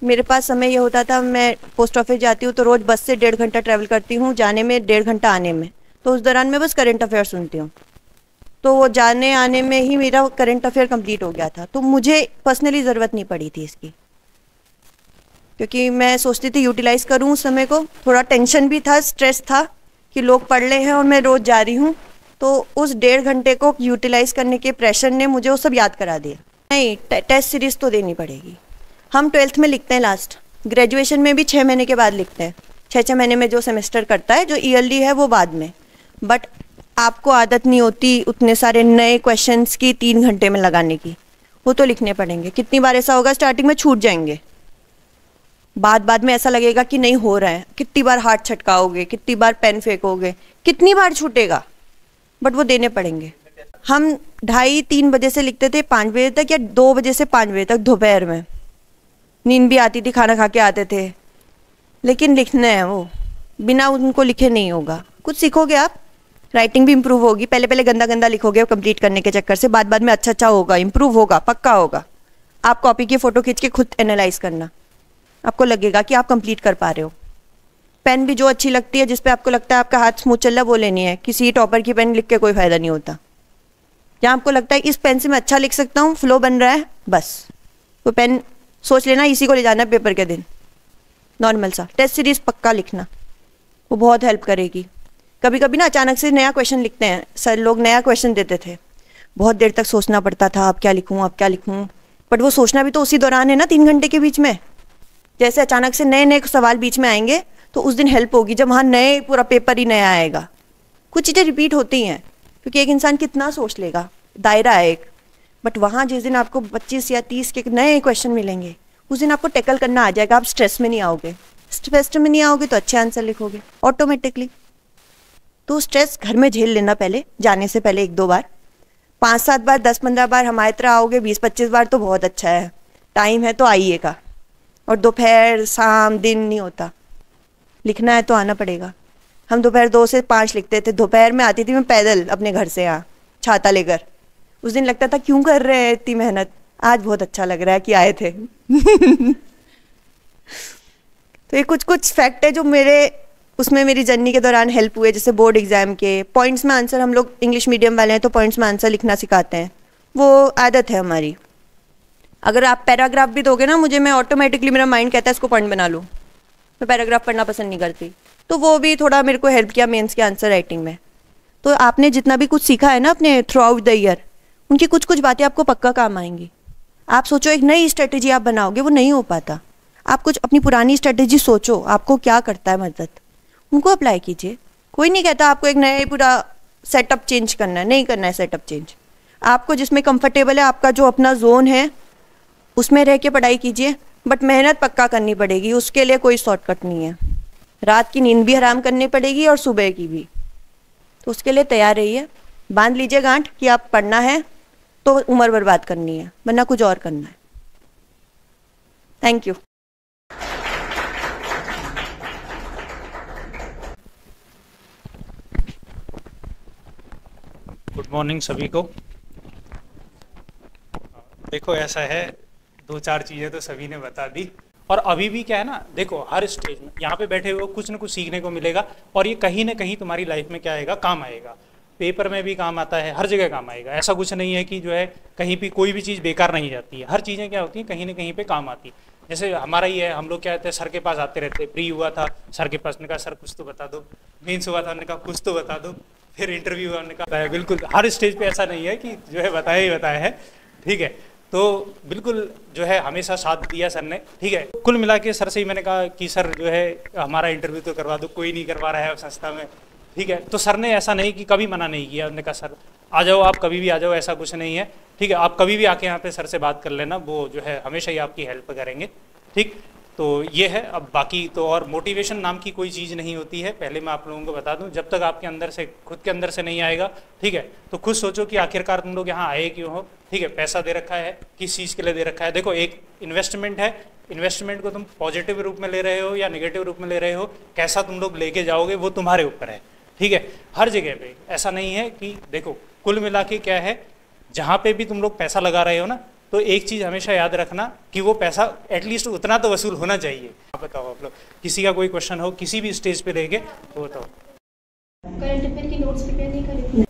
Speaker 3: मेरे पास समय ये होता था, मैं पोस्ट ऑफिस जाती हूँ तो रोज़ बस से 1.5 घंटा ट्रैवल करती हूँ, जाने में 1.5 घंटा, आने में। तो उस दौरान मैं बस करंट अफेयर सुनती हूँ, तो वो जाने आने में ही मेरा करंट अफेयर कंप्लीट हो गया था। तो मुझे पर्सनली ज़रूरत नहीं पड़ी थी इसकी, क्योंकि मैं सोचती थी यूटिलाइज़ करूँ उस समय को। थोड़ा टेंशन भी था, स्ट्रेस था कि लोग पढ़ रहे हैं और मैं रोज़ जा रही हूँ, तो उस 1.5 घंटे को यूटिलाइज़ करने के प्रेशर ने मुझे वो सब याद करा दिया। नहीं, टेस्ट सीरीज़ तो देनी पड़ेगी। हम 12th में लिखते हैं लास्ट, ग्रेजुएशन में भी 6 महीने के बाद लिखते हैं। 6 महीने में जो सेमेस्टर करता है, जो ईयरली है वो बाद में। बट आपको आदत नहीं होती उतने सारे नए क्वेश्चंस की 3 घंटे में लगाने की, वो तो लिखने पड़ेंगे। कितनी बार ऐसा होगा स्टार्टिंग में छूट जाएंगे, बाद में ऐसा लगेगा कि नहीं हो रहा है, कितनी बार हाथ छटकाओगे, कितनी बार पेन फेंकोगे, कितनी बार छूटेगा, बट वो देने पड़ेंगे। हम 2:30-3 बजे से लिखते थे 5 बजे तक, या 2 बजे से 5 बजे तक दोपहर में। नींद भी आती थी, खाना खा के आते थे, लेकिन लिखना है वो, बिना उनको लिखे नहीं होगा। कुछ सीखोगे आप, राइटिंग भी इम्प्रूव होगी। पहले पहले गंदा गंदा लिखोगे कंप्लीट करने के चक्कर से, बाद में अच्छा होगा, इम्प्रूव होगा, पक्का होगा। आप कॉपी की फ़ोटो खींच के खुद एनालाइज करना, आपको लगेगा कि आप कंप्लीट कर पा रहे हो। पेन भी जो अच्छी लगती है, जिस पे आपको लगता है आपका हाथ स्मूथ चल रहा है, वो लेनी है। किसी टॉपर की पेन लिख के कोई फ़ायदा नहीं होता। जहाँ आपको लगता है इस पेन से मैं अच्छा लिख सकता हूँ, फ्लो बन रहा है, बस वो पेन सोच लेना, इसी को ले जाना है पेपर के दिन। नॉर्मल सा टेस्ट सीरीज पक्का लिखना, वो बहुत हेल्प करेगी। कभी कभी ना अचानक से नया क्वेश्चन लिखते हैं, सर लोग नया क्वेश्चन देते थे, बहुत देर तक सोचना पड़ता था, अब क्या लिखूँ अब क्या लिखूँ, बट वो सोचना भी तो उसी दौरान है ना, 3 घंटे के बीच में। जैसे अचानक से नए नए सवाल बीच में आएंगे तो उस दिन हेल्प होगी, जब वहाँ नए पूरा पेपर ही नया आएगा। कुछ चीज़ें रिपीट होती हैं, क्योंकि एक इंसान कितना सोच लेगा, दायरा है एक, बट वहाँ जिस दिन आपको 25 या 30 के नए क्वेश्चन मिलेंगे, उस दिन आपको टैकल करना आ जाएगा। आप स्ट्रेस में नहीं आओगे, स्ट्रेस में नहीं आओगे तो अच्छे आंसर लिखोगे ऑटोमेटिकली। तो स्ट्रेस घर में झेल लेना पहले, जाने से पहले 1-2 बार, 5-7 बार, 10-15 बार हमारी तरह आओगे, 20-25 बार तो बहुत अच्छा है। टाइम है तो आइएगा, और दोपहर शाम दिन नहीं होता, लिखना है तो आना पड़ेगा। हम दोपहर 2 से 5 लिखते थे, दोपहर में आती थी मैं पैदल अपने घर से यहाँ छाता लेकर। उस दिन लगता था क्यों कर रहे हैं इतनी मेहनत, आज बहुत अच्छा लग रहा है कि आए थे। तो ये कुछ फैक्ट है जो उसमें मेरी जर्नी के दौरान हेल्प हुए। जैसे बोर्ड एग्जाम के पॉइंट्स में आंसर, हम लोग इंग्लिश मीडियम वाले हैं तो पॉइंट्स में आंसर लिखना सिखाते हैं, वो आदत है हमारी। अगर आप पैराग्राफ भी दोगे ना मुझे, मैं ऑटोमेटिकली, मेरा माइंड कहता है इसको पॉइंट बना लूँ, मैं पैराग्राफ पढ़ना पसंद नहीं करती। तो वो भी थोड़ा मेरे को हेल्प किया मेंस के आंसर राइटिंग में। तो आपने जितना भी कुछ सीखा है ना अपने थ्रू आउट द ईयर, उनकी कुछ बातें आपको पक्का काम आएंगी। आप सोचो एक नई स्ट्रेटेजी आप बनाओगे, वो नहीं हो पाता। आप कुछ अपनी पुरानी स्ट्रेटेजी सोचो, आपको क्या करता है मदद, उनको अप्लाई कीजिए। कोई नहीं कहता आपको एक नया पूरा सेटअप चेंज करना है, नहीं करना है सेटअप चेंज। आपको जिसमें कंफर्टेबल है, आपका जो अपना जोन है, उसमें रह के पढ़ाई कीजिए, बट मेहनत पक्का करनी पड़ेगी। उसके लिए कोई शॉर्टकट नहीं है। रात की नींद भी हराम करनी पड़ेगी और सुबह की भी, तो उसके लिए तैयार रहिए। बांध लीजिए गांठ कि आप पढ़ना है तो उम्र बर्बाद करनी है, वरना कुछ और करना है। Thank you.
Speaker 5: गुड मॉर्निंग सभी को। देखो ऐसा है, 2-4 चीज़ें तो सभी ने बता दी, और अभी भी क्या है ना, देखो हर स्टेज में यहाँ पे बैठे हुए कुछ ना कुछ सीखने को मिलेगा, और ये कहीं ना कहीं तुम्हारी लाइफ में क्या आएगा, काम आएगा। पेपर में भी काम आता है, हर जगह काम आएगा। ऐसा कुछ नहीं है कि जो है कहीं भी कोई भी चीज़ बेकार नहीं जाती है, हर चीज़ें क्या होती हैं कहीं ना कहीं पे काम आती है। जैसे हमारा ही है, हम लोग क्या कहते हैं, सर के पास आते रहते, प्री हुआ था सर के पास, ने कहा सर कुछ तो बता दो, मेंस हुआ था, उन्होंने कहा कुछ तो बता दो, फिर इंटरव्यू हुआ, उन्होंने कहा बिल्कुल। हर स्टेज पे ऐसा नहीं है कि जो है बताया ही बताया है, ठीक है। तो बिल्कुल जो है हमेशा साथ दिया सर ने, ठीक है। कुल मिला के सर से ही मैंने कहा कि सर जो है हमारा इंटरव्यू तो करवा दो, कोई नहीं करवा रहा है संस्था में, ठीक है। तो सर ने ऐसा नहीं कि कभी मना नहीं किया, उन्होंने कहा सर आ जाओ, आप कभी भी आ जाओ, ऐसा कुछ नहीं है, ठीक है। आप कभी भी आके यहाँ पे सर से बात कर लेना, वो जो है हमेशा ही आपकी हेल्प करेंगे, ठीक। तो ये है। अब बाकी तो और मोटिवेशन नाम की कोई चीज़ नहीं होती है, पहले मैं आप लोगों को बता दूं, जब तक आपके अंदर से, खुद के अंदर से नहीं आएगा, ठीक है। तो खुद सोचो कि आखिरकार तुम लोग यहाँ आए क्यों हो, ठीक है। पैसा दे रखा है, किस चीज़ के लिए दे रखा है। देखो एक इन्वेस्टमेंट है, इन्वेस्टमेंट को तुम पॉजिटिव रूप में ले रहे हो या नेगेटिव रूप में ले रहे हो, कैसा तुम लोग लेके जाओगे वो तुम्हारे ऊपर है, ठीक है। हर जगह पे ऐसा नहीं है कि, देखो कुल मिला के क्या है, जहाँ पे भी तुम लोग पैसा लगा रहे हो ना, तो एक चीज़ हमेशा याद रखना कि वो पैसा एटलीस्ट उतना तो वसूल होना चाहिए। आप बताओ, आप लोग किसी का कोई क्वेश्चन हो किसी भी स्टेज पे लेके तो बताओ।
Speaker 4: करंट अफेयर की नोट्स प्रिपेयर नहीं करे?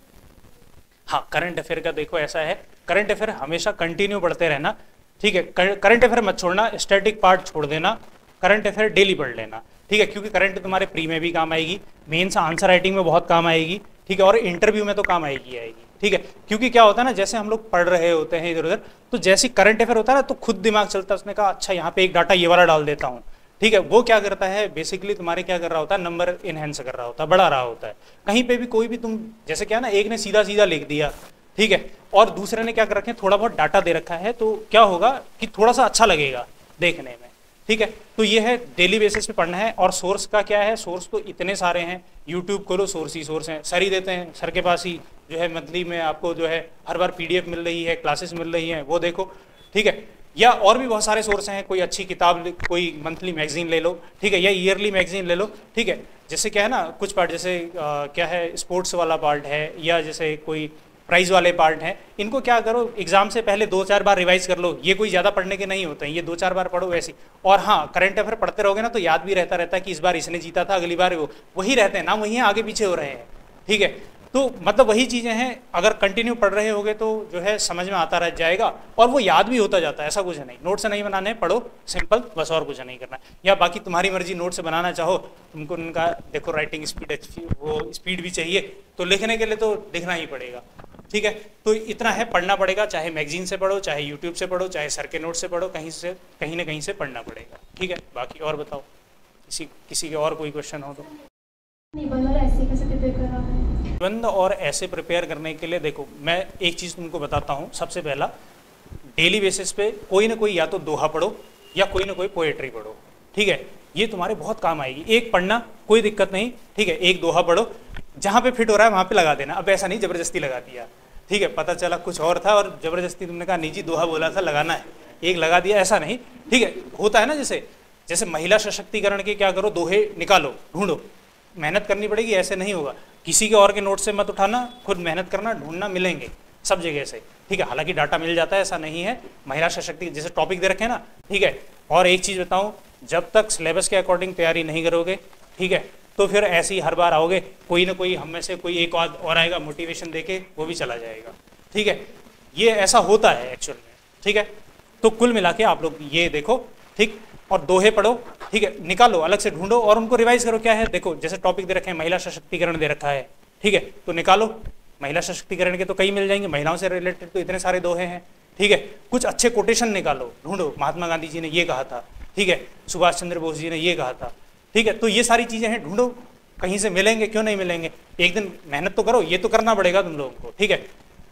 Speaker 5: हाँ, करंट अफेयर का देखो ऐसा है, करंट अफेयर हमेशा कंटिन्यू पढ़ते रहना, ठीक है। करंट अफेयर मत छोड़ना, स्टैटिक पार्ट छोड़ देना, करंट अफेयर डेली पढ़ लेना, ठीक है। क्योंकि करंट तुम्हारे प्री में भी काम आएगी, मेंस आंसर राइटिंग में बहुत काम आएगी, ठीक है, और इंटरव्यू में तो काम आएगी, ठीक है। क्योंकि क्या होता है ना, जैसे हम लोग पढ़ रहे होते हैं इधर उधर, तो जैसे करंट अफेयर होता है ना, तो खुद दिमाग चलता है, उसने कहा अच्छा यहाँ पे एक डाटा ये वाला डाल देता हूँ, ठीक है। वो क्या करता है बेसिकली, तुम्हारे क्या कर रहा होता है, नंबर इनहेंस कर रहा होता है, बढ़ा रहा होता है। कहीं पे भी कोई भी तुम, जैसे क्या ना, एक ने सीधा सीधा लिख दिया, ठीक है, और दूसरे ने क्या कर रखे, थोड़ा बहुत डाटा दे रखा है, तो क्या होगा कि थोड़ा सा अच्छा लगेगा देखने में, ठीक है। तो ये है डेली बेसिस पे पढ़ना है। और सोर्स का क्या है, सोर्स तो इतने सारे हैं, यूट्यूब खोलो सोर्स ही सोर्स हैं, सर ही देते हैं, सर के पास ही जो है मंथली में आपको जो है हर बार PDF मिल रही है, क्लासेस मिल रही हैं, वो देखो, ठीक है। या और भी बहुत सारे सोर्स हैं, कोई अच्छी किताब, कोई मंथली मैगजीन ले लो, ठीक है, या ईयरली मैगजीन ले लो, ठीक है। जैसे क्या है ना, कुछ पार्ट जैसे क्या है स्पोर्ट्स वाला पार्ट है, या जैसे कोई प्राइज वाले पार्ट हैं, इनको क्या करो एग्जाम से पहले 2-4 बार रिवाइज कर लो। ये कोई ज़्यादा पढ़ने के नहीं होते हैं, ये 2-4 बार पढ़ो वैसे। और हाँ, करंट अफेयर पढ़ते रहोगे ना तो याद भी रहता है कि इस बार इसने जीता था, अगली बार वो, वही रहते हैं ना, वही आगे पीछे हो रहे हैं, ठीक है। तो मतलब वही चीज़ें हैं, अगर कंटिन्यू पढ़ रहे होगे तो जो है समझ में आता रह जाएगा और वो याद भी होता जाता है, ऐसा कुछ नहीं। नोट से नहीं बनाने, पढ़ो सिंपल, बस और कुछ नहीं करना। या बाकी तुम्हारी मर्जी, नोट से बनाना चाहो, तुमको उनका देखो राइटिंग स्पीड अच्छी, वो स्पीड भी चाहिए, तो लिखने के लिए तो लिखना ही पड़ेगा, ठीक है। तो इतना है, पढ़ना पड़ेगा, चाहे मैगजीन से पढ़ो, चाहे यूट्यूब से पढ़ो, चाहे सर के नोट से पढ़ो, कहीं ना कहीं से पढ़ना पड़ेगा, ठीक है। बाकी और बताओ, किसी के और कोई क्वेश्चन हो तो।
Speaker 4: निबंध और ऐसे कैसे प्रिपेयर कर रहा है?
Speaker 5: निबंध और ऐसे प्रिपेयर करने के लिए देखो, मैं एक चीज़ तुमको बताता हूँ। सबसे पहला, डेली बेसिस पे कोई ना कोई या तो दोहा पढ़ो या कोई ना कोई पोएट्री पढ़ो, ठीक है। ये तुम्हारे बहुत काम आएगी। एक पढ़ना कोई दिक्कत नहीं, ठीक है, एक दोहा पढ़ो, जहाँ पे फिट हो रहा है वहाँ पे लगा देना। अब ऐसा नहीं जबरदस्ती लगा दिया, ठीक है, पता चला कुछ और था और जबरदस्ती तुमने कहा नहीं जी दोहा बोला था लगाना है, एक लगा दिया, ऐसा नहीं, ठीक है। होता है ना, जैसे महिला सशक्तिकरण के क्या करो, दोहे निकालो, ढूंढो, मेहनत करनी पड़ेगी, ऐसे नहीं होगा। किसी के और के नोट से मत उठाना, खुद मेहनत करना, ढूंढना, मिलेंगे सब जगह से, ठीक है। हालांकि डाटा मिल जाता है, ऐसा नहीं है। महिला सशक्तिकरण जैसे टॉपिक दे रखे हैं ना, ठीक है। और एक चीज़ बताऊँ, जब तक सिलेबस के अकॉर्डिंग तैयारी नहीं करोगे, ठीक है, तो फिर ऐसे ही हर बार आओगे, कोई ना कोई हम में से कोई एक और आएगा मोटिवेशन देके, वो भी चला जाएगा, ठीक है। ये ऐसा होता है एक्चुअल में, ठीक है। तो कुल मिला के आप लोग ये देखो, ठीक, और दोहे पढ़ो, ठीक है, निकालो, अलग से ढूंढो और उनको रिवाइज करो। क्या है, देखो जैसे टॉपिक दे रखे हैं, महिला सशक्तिकरण दे रखा है, ठीक है, तो निकालो, महिला सशक्तिकरण के तो कई मिल जाएंगे, महिलाओं से रिलेटेड तो इतने सारे दोहे हैं, ठीक है। कुछ अच्छे कोटेशन निकालो, ढूंढो, महात्मा गांधी जी ने ये कहा था, ठीक है, सुभाष चंद्र बोस जी ने ये कहा था, ठीक है। तो ये सारी चीज़ें हैं, ढूंढो, कहीं से मिलेंगे, क्यों नहीं मिलेंगे। एक दिन मेहनत तो करो, ये तो करना पड़ेगा तुम लोगों को, ठीक है।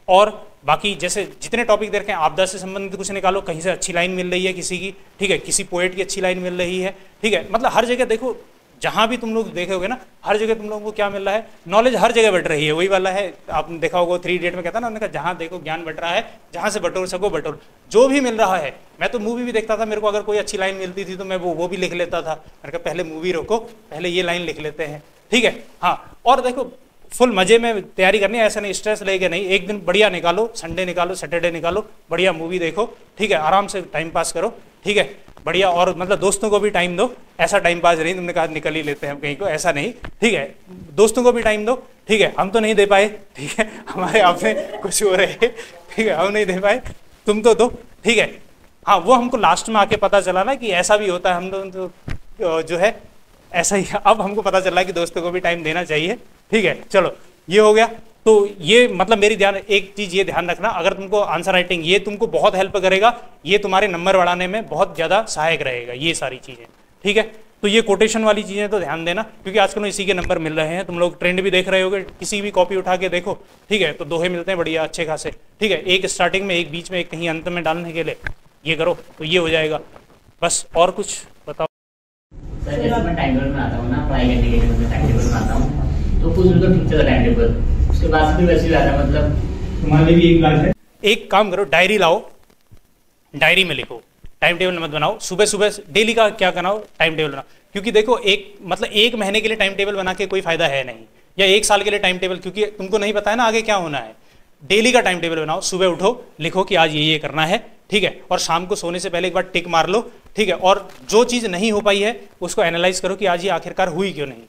Speaker 5: और बाकी जैसे जितने टॉपिक दे रखे हैं, आपदा से संबंधित कुछ निकालो, कहीं से अच्छी लाइन मिल रही है किसी की, ठीक है, किसी पोएट की अच्छी लाइन मिल रही है, ठीक है। मतलब हर जगह देखो, जहाँ भी तुम लोग देखोगे ना, हर जगह तुम लोगों को क्या मिल रहा है, नॉलेज हर जगह बढ़ रही है। वही वाला है, आपने देखा होगा 3 इडियट में कहता ना, उन्होंने कहा जहाँ देखो ज्ञान बढ़ रहा है, जहाँ से बटोर सको बटोर, जो भी मिल रहा है। मैं तो मूवी भी देखता था, मेरे को अगर कोई अच्छी लाइन मिलती थी तो मैं वो भी लिख लेता था। मैंने कहा पहले मूवी रोको, पहले ये लाइन लिख लेते हैं, ठीक है। हाँ, और देखो फुल मजे में तैयारी करनी है, ऐसा नहीं स्ट्रेस लेके नहीं। एक दिन बढ़िया निकालो, संडे निकालो, सैटरडे निकालो, बढ़िया मूवी देखो, ठीक है, आराम से टाइम पास करो, ठीक है, बढ़िया। और मतलब दोस्तों को भी टाइम दो, ऐसा टाइम पास नहीं तुमने कहा निकल ही लेते हैं हम कहीं को, ऐसा नहीं, ठीक है। दोस्तों को भी टाइम दो, ठीक है, हम तो नहीं दे पाए, ठीक है, हमारे आप में कुछ हो रहे हैं, ठीक है, हम नहीं दे पाए, तुम तो दो, ठीक है। हाँ, वो हमको लास्ट में आके पता चला ना कि ऐसा भी होता है, हम लोग तो जो है ऐसा ही। अब हमको पता चला कि दोस्तों को भी टाइम देना चाहिए, ठीक है। चलो ये हो गया। तो ये मतलब मेरी एक चीज़ ये ध्यान रखना, अगर तुमको आंसर राइटिंग ये तुमको बहुत हेल्प करेगा, ये तुम्हारे नंबर बढ़ाने में बहुत ज़्यादा सहायक रहेगा, ये सारी चीज़ें, ठीक है। तो ये कोटेशन वाली चीज़ें तो ध्यान देना, क्योंकि आजकल इसी के नंबर मिल रहे हैं। तुम लोग ट्रेंड भी देख रहे होगे, किसी भी कॉपी उठा के देखो, ठीक है, तो दोहे मिलते हैं बढ़िया अच्छे खासे, ठीक है। एक स्टार्टिंग में, एक बीच में, एक कहीं अंत में डालने के लिए ये करो तो ये हो जाएगा। बस और कुछ बताओ
Speaker 6: सर। जैसे मैं टाइम टेबल बनाता हूँ ना, पढ़ाई करने के लिए मैं टाइम टेबल बनाता हूँ, तो कुछ तो ठीक चला टाइम टेबल, उसके बाद से फिर वैसे ही आता है। मतलब
Speaker 5: तुम्हारे लिए भी एक बात है, एक काम करो, डायरी लाओ, डायरी में लिखो, टाइम टेबल मत बनाओ। सुबह सुबह डेली का क्या बनाओ, टाइम टेबल बनाओ। क्योंकि देखो एक महीने के लिए टाइम टेबल बना के कोई फायदा है नहीं, या 1 साल के लिए टाइम टेबल, क्योंकि तुमको नहीं पता है ना आगे क्या होना है। डेली का टाइम टेबल बनाओ, सुबह उठो, लिखो कि आज ये करना है, ठीक है, और शाम को सोने से पहले एक बार टिक मार लो, ठीक है। और जो चीज़ नहीं हो पाई है उसको एनालाइज करो कि आज ये आखिरकार हुई क्यों नहीं।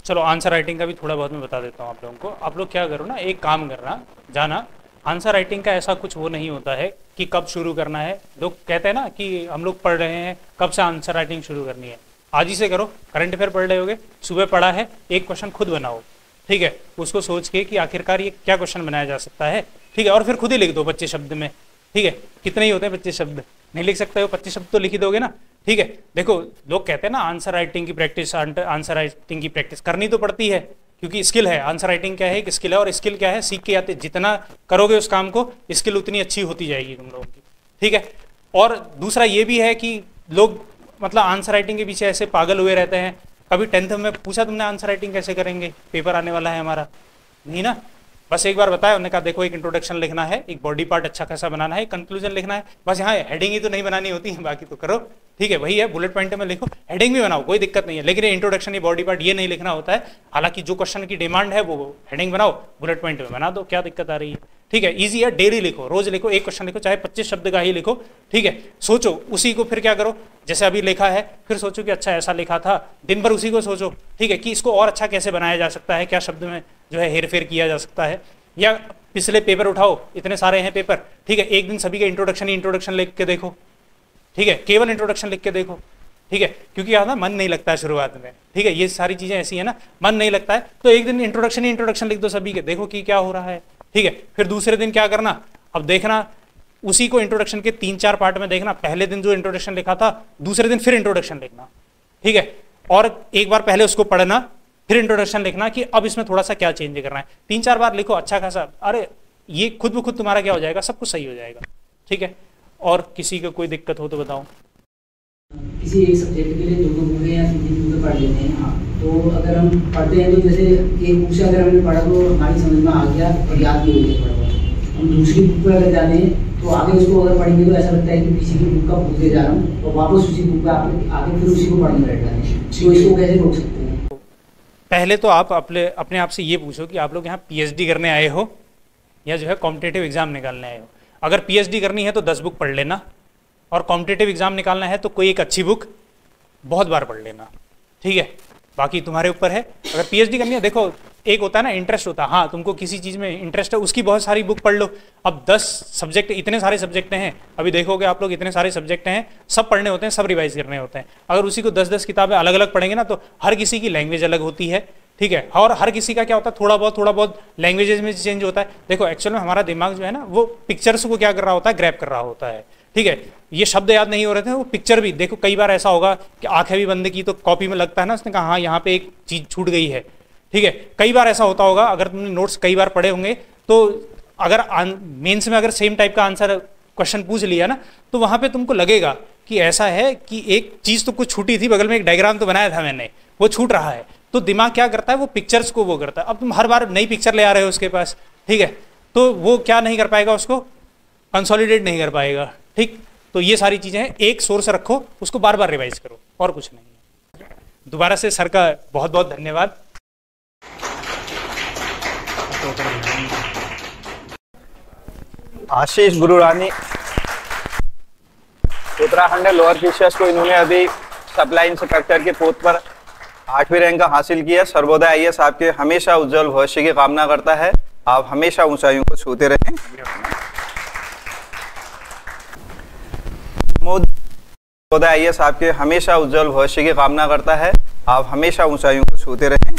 Speaker 5: चलो आंसर राइटिंग का भी थोड़ा बहुत मैं बता देता हूँ आप लोगों को। आप लोग क्या करो ना, एक काम करना, जाना, आंसर राइटिंग का ऐसा कुछ वो नहीं होता है कि कब शुरू करना है। लोग कहते हैं ना कि हम लोग पढ़ रहे हैं, कब से आंसर राइटिंग शुरू करनी है, आज ही से करो। करंट अफेयर पढ़ रहे होगे, सुबह पढ़ा है, एक क्वेश्चन खुद बनाओ, ठीक है, उसको सोच के कि आखिरकार ये क्या क्वेश्चन बनाया जा सकता है, ठीक है, और फिर खुद ही लिख दो 25 शब्द में, ठीक है। कितने ही होते हैं 25 शब्द, नहीं लिख सकते हो 25 शब्द तो लिख ही दोगे ना, ठीक है। देखो लोग कहते हैं ना आंसर राइटिंग की प्रैक्टिस, आंसर राइटिंग की प्रैक्टिस करनी तो पड़ती है, क्योंकि स्किल है। आंसर राइटिंग क्या है, एक स्किल है, और स्किल क्या है, सीख के आते, जितना करोगे उस काम को, स्किल उतनी अच्छी होती जाएगी तुम लोगों की, ठीक है। और दूसरा ये भी है कि लोग मतलब आंसर राइटिंग के पीछे ऐसे पागल हुए रहते हैं। कभी 10th में पूछा तुमने आंसर राइटिंग कैसे करेंगे, पेपर आने वाला है हमारा, नहीं ना। बस एक बार बताया, उन्होंने कहा देखो एक इंट्रोडक्शन लिखना है, एक बॉडी पार्ट अच्छा खासा बनाना है, कंक्लूजन लिखना है, बस यहाँ हेडिंग ही तो नहीं बनानी होती है, बाकी तो करो, ठीक है, वही है, बुलेट पॉइंट में लिखो, हेडिंग भी बनाओ, कोई दिक्कत नहीं है, लेकिन ये इंट्रोडक्शन ये बॉडी पार्ट ये नहीं लिखना होता है। हालांकि जो क्वेश्चन की डिमांड है वो हेडिंग बनाओ, बुलेट पॉइंट में बना दो, क्या दिक्कत आ रही है, ठीक है, ईजी है। डेली लिखो, रोज लिखो, एक क्वेश्चन लिखो, चाहे 25 शब्द का ही लिखो, ठीक है। सोचो उसी को, फिर क्या करो, जैसे अभी लिखा है फिर सोचो कि अच्छा ऐसा लिखा था, दिन भर उसी को सोचो, ठीक है, कि इसको और अच्छा कैसे बनाया जा सकता है, क्या शब्द में जो है हेर फेर किया जा सकता है। या पिछले पेपर उठाओ, इतने सारे हैं पेपर, ठीक है, एक दिन सभी का इंट्रोडक्शन ही इंट्रोडक्शन लिख के देखो, ठीक है, केवल इंट्रोडक्शन लिख के देखो, ठीक है, क्योंकि यार ना मन नहीं लगता है शुरुआत में, ठीक है, ये सारी चीजें ऐसी है ना, मन नहीं लगता है, तो एक दिन इंट्रोडक्शन ही इंट्रोडक्शन लिख दो सभी के, देखो कि क्या हो रहा है, ठीक है। फिर दूसरे दिन क्या करना, अब देखना उसी को इंट्रोडक्शन के 3-4 पार्ट में देखना, पहले दिन जो इंट्रोडक्शन लिखा था दूसरे दिन फिर इंट्रोडक्शन लिखना, ठीक है, और एक बार पहले उसको पढ़ना फिर इंट्रोडक्शन लिखना कि अब इसमें थोड़ा सा क्या चेंज करना है। 3-4 बार लिखो अच्छा खासा, अरे ये खुद ब खुद तुम्हारा क्या हो जाएगा, सब कुछ सही हो जाएगा, ठीक है। और किसी को कोई दिक्कत हो तो बताओ।
Speaker 7: किसी एक सब्जेक्ट के लिए 2 बुकें या 3 बुकें पढ़ लेते हैं, हाँ, तो अगर हम पढ़ते हैं तो जैसे एक बुक से अगर हमने पढ़ा तो हमारी समझ में आ गया और याद भी हो गया पढ़ा, हम दूसरी बुक पर अगर जाते हैं तो आगे उसको अगर पढ़ेंगे तो ऐसा लगता है कि पीछे की बुक का भूलते जा रहा हूँ और वापस उसी बुक पर आगे फिर उसी को पढ़ने बैठ जाते हैं, तो इसको कैसे रोक सकते हैं?
Speaker 5: पहले तो आप अपने आप से ये पूछो कि आप लोग यहाँ पीएचडी करने आए हो या जो है कॉम्पिटिटिव एग्जाम निकालने आए हो। अगर पीएचडी करनी है तो 10 बुक पढ़ लेना, और कॉम्पिटिटिव एग्जाम निकालना है तो कोई एक अच्छी बुक बहुत बार पढ़ लेना, ठीक है, बाकी तुम्हारे ऊपर है। अगर पीएचडी करनी है, देखो एक होता है ना इंटरेस्ट होता है, हाँ तुमको किसी चीज़ में इंटरेस्ट है, उसकी बहुत सारी बुक पढ़ लो। अब 10 सब्जेक्ट, इतने सारे सब्जेक्ट हैं, अभी देखोगे आप लोग इतने सारे सब्जेक्ट हैं, सब पढ़ने होते हैं, सब रिवाइज करने होते हैं। अगर उसी को 10-10 किताबें अलग अलग पढ़ेंगे ना तो हर किसी की लैंग्वेज अलग होती है, ठीक है, और हर किसी का क्या होता है, थोड़ा बहुत लैंग्वेजेस में चेंज होता है। देखो एक्चुअल में हमारा दिमाग जो है ना वो पिक्चर्स को क्या कर रहा होता है, ग्रैब कर रहा होता है, ठीक है। ये शब्द याद नहीं हो रहे थे, वो पिक्चर भी देखो, कई बार ऐसा होगा कि आंखें भी बंद की तो कॉपी में लगता है ना, उसने कहा हाँ यहाँ पे एक चीज छूट गई है, ठीक है। कई बार ऐसा होता होगा, अगर तुमने नोट्स कई बार पढ़े होंगे तो अगर मेंस में अगर सेम टाइप का आंसर क्वेश्चन पूछ लिया ना तो वहां पे तुमको लगेगा कि ऐसा है कि एक चीज तो कुछ छूटी थी, बगल में एक डायग्राम तो बनाया था मैंने, वो छूट रहा है, तो दिमाग क्या करता है, वो पिक्चर्स को वो करता है। अब तुम हर बार नई पिक्चर ले आ रहे हो उसके पास, ठीक है, तो वो क्या नहीं कर पाएगा, उसको कंसोलिडेट नहीं कर पाएगा, ठीक। तो ये सारी चीजें हैं, एक सोर्स रखो, उसको बार बार रिवाइज करो, और कुछ नहीं। दोबारा से सर का बहुत बहुत धन्यवाद।
Speaker 1: आशीष गुरुरानी उत्तराखंड लोअर फिशर्स को इन्होंने अभी सप्लाई इंस्पेक्टर के पोस्ट पर 8वीं रैंक हासिल किया। सर्वोदय आईएएस आपके हमेशा उज्जवल भविष्य की कामना करता है, आप हमेशा ऊंचाइयों को छूते रहें। सर्वोदय आईएएस आपके हमेशा उज्जवल भविष्य की कामना करता है, आप हमेशा ऊंचाइयों को छूते रहें।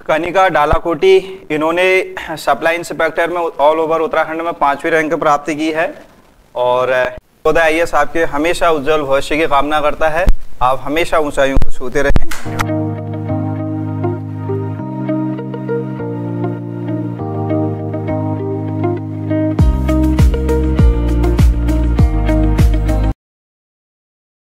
Speaker 1: कनिका डालाकोटी, इन्होंने सप्लाई इंस्पेक्टर में ऑल ओवर उत्तराखंड में 5वीं रैंक प्राप्त की है, और सर्वोदय आईएएस आपके हमेशा उज्जवल भविष्य की कामना करता है, आप हमेशा ऊंचाइयों को छूते रहें।